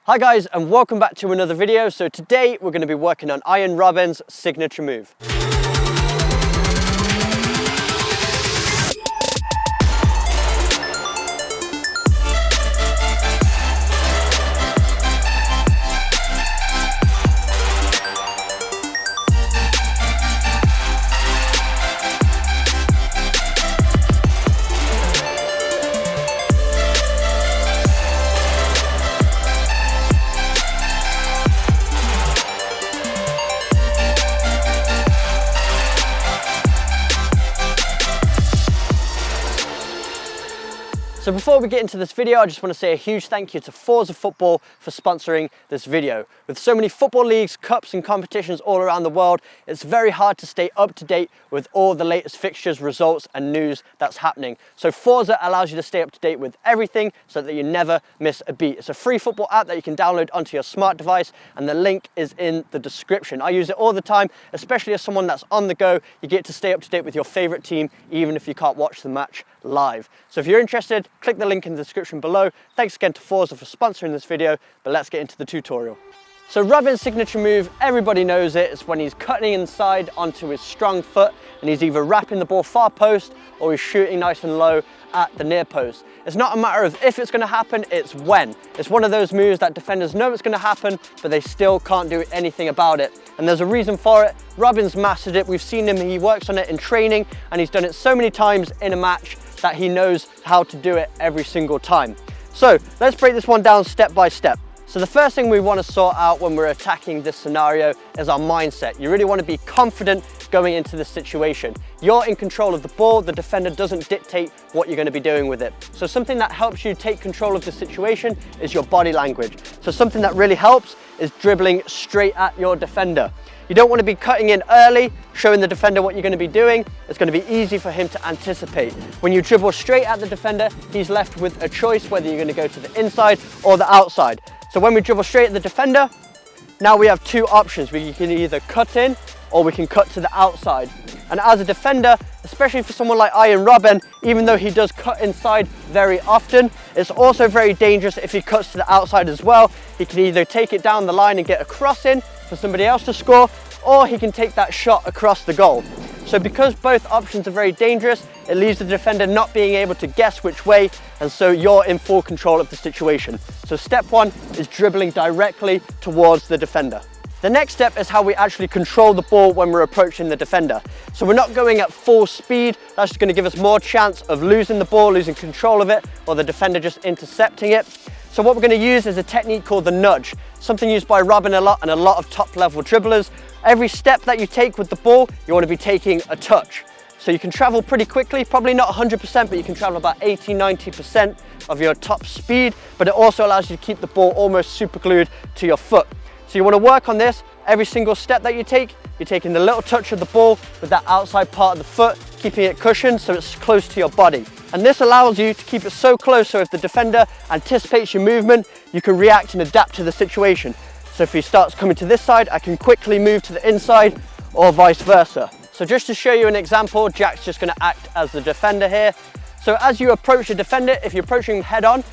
Hi guys, and welcome back to another video. So today we're going to be working on Arjen Robben's signature move. So before we get into this video, I just want to say a huge thank you to Forza Football for sponsoring this video. With so many football leagues, cups and competitions all around the world, it's very hard to stay up to date with all the latest fixtures, results and news that's happening. So Forza allows you to stay up to date with everything so that you never miss a beat. It's a free football app that you can download onto your smart device, and the link is in the description. I use it all the time, especially as someone that's on the go. You get to stay up to date with your favorite team, even if you can't watch the match live. So if you're interested, click the link in the description below. Thanks again to Forza for sponsoring this video, but let's get into the tutorial. So Robben's signature move, everybody knows it. It's when he's cutting inside onto his strong foot and he's either wrapping the ball far post or he's shooting nice and low at the near post. It's not a matter of if it's going to happen, it's when. It's one of those moves that defenders know it's going to happen, but they still can't do anything about it. And there's a reason for it. Robben's mastered it. We've seen him, he works on it in training, and he's done it so many times in a match that he knows how to do it every single time. So let's break this one down step by step. So the first thing we want to sort out when we're attacking this scenario is our mindset. You really want to be confident going into this situation. You're in control of the ball, the defender doesn't dictate what you're going to be doing with it. So something that helps you take control of the situation is your body language. So something that really helps is dribbling straight at your defender. You don't want to be cutting in early, showing the defender what you're going to be doing. It's going to be easy for him to anticipate. When you dribble straight at the defender, he's left with a choice whether you're going to go to the inside or the outside. So when we dribble straight at the defender, now we have two options. We can either cut in or we can cut to the outside. And as a defender, especially for someone like Arjen Robben, even though he does cut inside very often, it's also very dangerous if he cuts to the outside as well. He can either take it down the line and get a cross in for somebody else to score, or he can take that shot across the goal. So because both options are very dangerous, it leaves the defender not being able to guess which way, and so you're in full control of the situation. So step one is dribbling directly towards the defender. The next step is how we actually control the ball when we're approaching the defender. So we're not going at full speed. That's just going to give us more chance of losing the ball, losing control of it, or the defender just intercepting it. So what we're going to use is a technique called the nudge, something used by Robben a lot and a lot of top level dribblers. Every step that you take with the ball, you want to be taking a touch. So you can travel pretty quickly, probably not 100%, but you can travel about 80–90% of your top speed, but it also allows you to keep the ball almost super glued to your foot. So you want to work on this. Every single step that you take, you're taking the little touch of the ball with that outside part of the foot, keeping it cushioned so it's close to your body. And this allows you to keep it so close so if the defender anticipates your movement, you can react and adapt to the situation. So if he starts coming to this side, I can quickly move to the inside or vice versa. So just to show you an example, Jack's just going to act as the defender here. So as you approach the defender, if you're approaching him head on,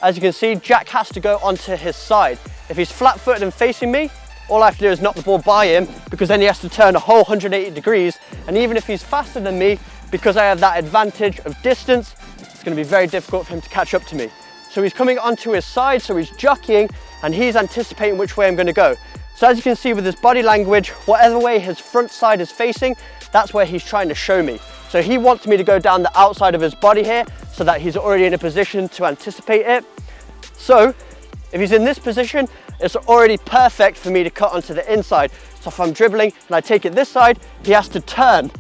as you can see, Jack has to go onto his side. If he's flat-footed and facing me, all I have to do is knock the ball by him, because then he has to turn a whole 180 degrees. And even if he's faster than me, because I have that advantage of distance, it's going to be very difficult for him to catch up to me. So he's coming onto his side, so he's jockeying, and he's anticipating which way I'm going to go. So as you can see with his body language, whatever way his front side is facing, that's where he's trying to show me. So he wants me to go down the outside of his body here, so that he's already in a position to anticipate it. So if he's in this position, it's already perfect for me to cut onto the inside. So if I'm dribbling and I take it this side, he has to turn.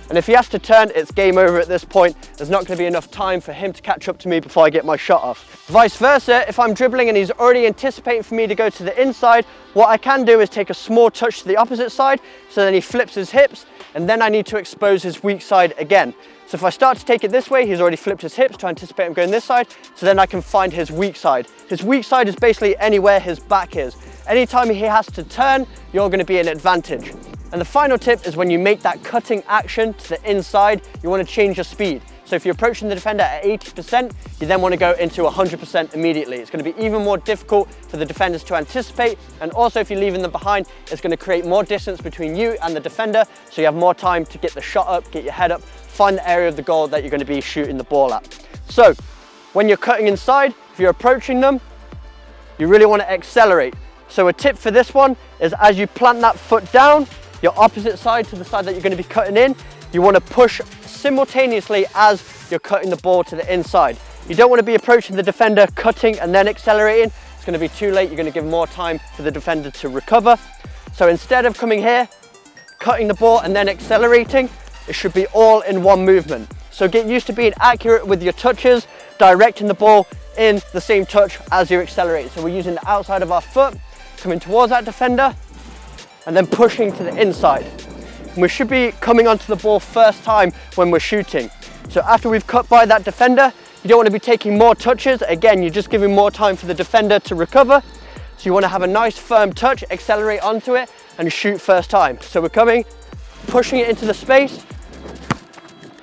And if he has to turn, it's game over at this point. There's not going to be enough time for him to catch up to me before I get my shot off. Vice versa, if I'm dribbling and he's already anticipating for me to go to the inside, what I can do is take a small touch to the opposite side, so then he flips his hips, and then I need to expose his weak side again. So if I start to take it this way, he's already flipped his hips to anticipate him going this side, so then I can find his weak side. His weak side is basically anywhere his back is. Anytime he has to turn, you're going to be an advantage. And the final tip is when you make that cutting action to the inside, you want to change your speed. So So if you're approaching the defender at 80%, you then want to go into 100% immediately. It's going to be even more difficult for the defenders to anticipate, and also if you're leaving them behind, it's going to create more distance between you and the defender, so you have more time to get the shot up, get your head up, find the area of the goal that you're going to be shooting the ball at. So when you're cutting inside, if you're approaching them, you really want to accelerate. So a tip for this one is, as you plant that foot down, your opposite side to the side that you're going to be cutting in, you want to push simultaneously as you're cutting the ball to the inside. You don't want to be approaching the defender, cutting and then accelerating. It's going to be too late. You're going to give more time for the defender to recover. So instead of coming here, cutting the ball and then accelerating, it should be all in one movement. So get used to being accurate with your touches, directing the ball in the same touch as you're accelerating. So we're using the outside of our foot, coming towards that defender, and then pushing to the inside. And we should be coming onto the ball first time when we're shooting. So after we've cut by that defender, you don't want to be taking more touches. Again, you're just giving more time for the defender to recover. So you want to have a nice firm touch, accelerate onto it, and shoot first time. So we're coming, pushing it into the space,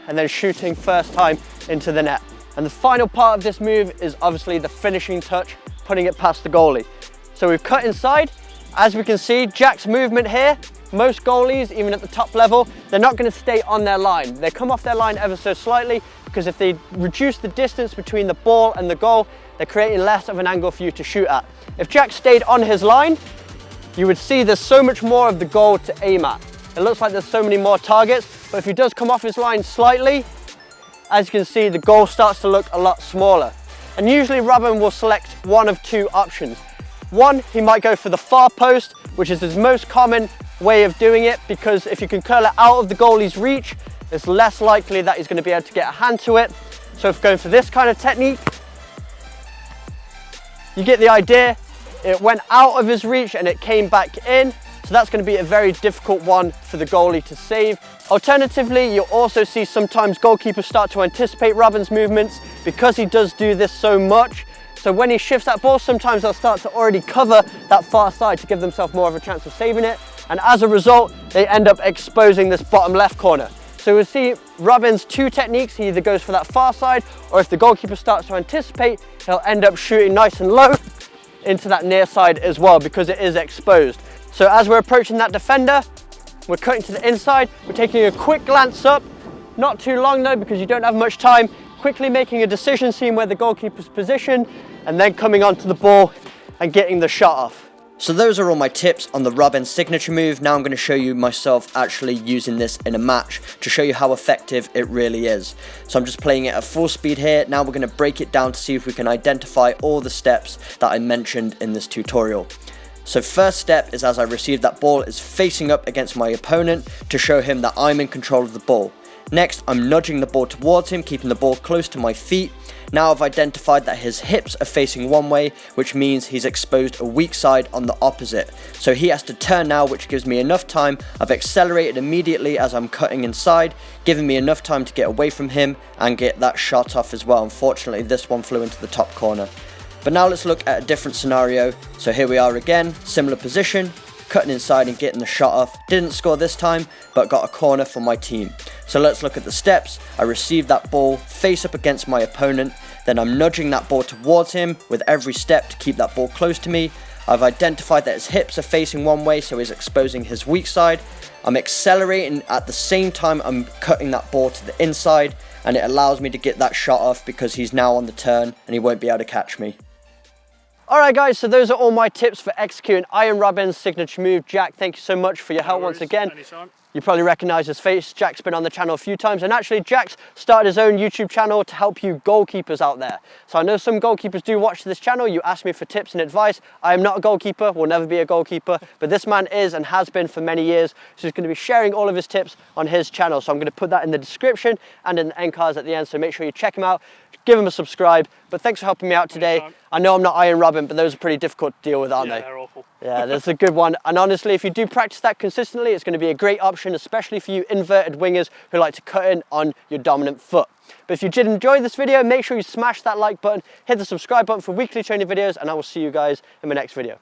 and then shooting first time into the net. And the final part of this move is obviously the finishing touch, putting it past the goalie. So we've cut inside. As we can see, Jack's movement here, most goalies, even at the top level, they're not going to stay on their line. They come off their line ever so slightly, because if they reduce the distance between the ball and the goal, they're creating less of an angle for you to shoot at. If Jack stayed on his line, you would see there's so much more of the goal to aim at. It looks like there's so many more targets, but if he does come off his line slightly, as you can see, the goal starts to look a lot smaller. And usually Robben will select one of two options. One, he might go for the far post, which is his most common way of doing it, because if you can curl it out of the goalie's reach, it's less likely that he's going to be able to get a hand to it. So if going for this kind of technique, you get the idea. It went out of his reach and it came back in. So that's going to be a very difficult one for the goalie to save. Alternatively, you'll also see sometimes goalkeepers start to anticipate Robben's movements because he does do this so much. So when he shifts that ball, sometimes they'll start to already cover that far side to give themselves more of a chance of saving it. And as a result, they end up exposing this bottom left corner. So we'll see Robben's two techniques. He either goes for that far side, or if the goalkeeper starts to anticipate, he'll end up shooting nice and low into that near side as well, because it is exposed. So as we're approaching that defender, we're cutting to the inside, we're taking a quick glance up, not too long though, because you don't have much time, quickly making a decision, seeing where the goalkeeper's positioned, and then coming onto the ball and getting the shot off. So those are all my tips on the Robben signature move. Now I'm going to show you myself actually using this in a match to show you how effective it really is. So I'm just playing it at full speed here. Now we're going to break it down to see if we can identify all the steps that I mentioned in this tutorial. So first step is, as I receive that ball, is facing up against my opponent to show him that I'm in control of the ball. Next, I'm nudging the ball towards him, keeping the ball close to my feet. Now I've identified that his hips are facing one way, which means he's exposed a weak side on the opposite. So he has to turn now, which gives me enough time. I've accelerated immediately as I'm cutting inside, giving me enough time to get away from him and get that shot off as well. Unfortunately, this one flew into the top corner. But now let's look at a different scenario. So here we are again, similar position, cutting inside and getting the shot off. Didn't score this time, but got a corner for my team. So let's look at the steps. I receive that ball face up against my opponent, then I'm nudging that ball towards him with every step to keep that ball close to me. I've identified that his hips are facing one way, so he's exposing his weak side. I'm accelerating at the same time I'm cutting that ball to the inside, and it allows me to get that shot off because he's now on the turn and he won't be able to catch me. Alright guys, so those are all my tips for executing Arjen Robben's signature move. Jack, thank you so much for your help once again. Anytime. You probably recognise his face. Jack's been on the channel a few times, and actually Jack's started his own YouTube channel to help you goalkeepers out there. So I know some goalkeepers do watch this channel. You ask me for tips and advice. I am not a goalkeeper, will never be a goalkeeper, but this man is and has been for many years. So he's going to be sharing all of his tips on his channel. So I'm going to put that in the description and in the end cards at the end. So make sure you check him out, give him a subscribe. But thanks for helping me out today. Anytime. I know I'm not Arjen Robben, but those are pretty difficult to deal with, aren't they? Yeah, they're awful. Yeah, that's a good one. And honestly, if you do practice that consistently, it's going to be a great option, especially for you inverted wingers who like to cut in on your dominant foot. But if you did enjoy this video, make sure you smash that like button, hit the subscribe button for weekly training videos, and I will see you guys in my next video.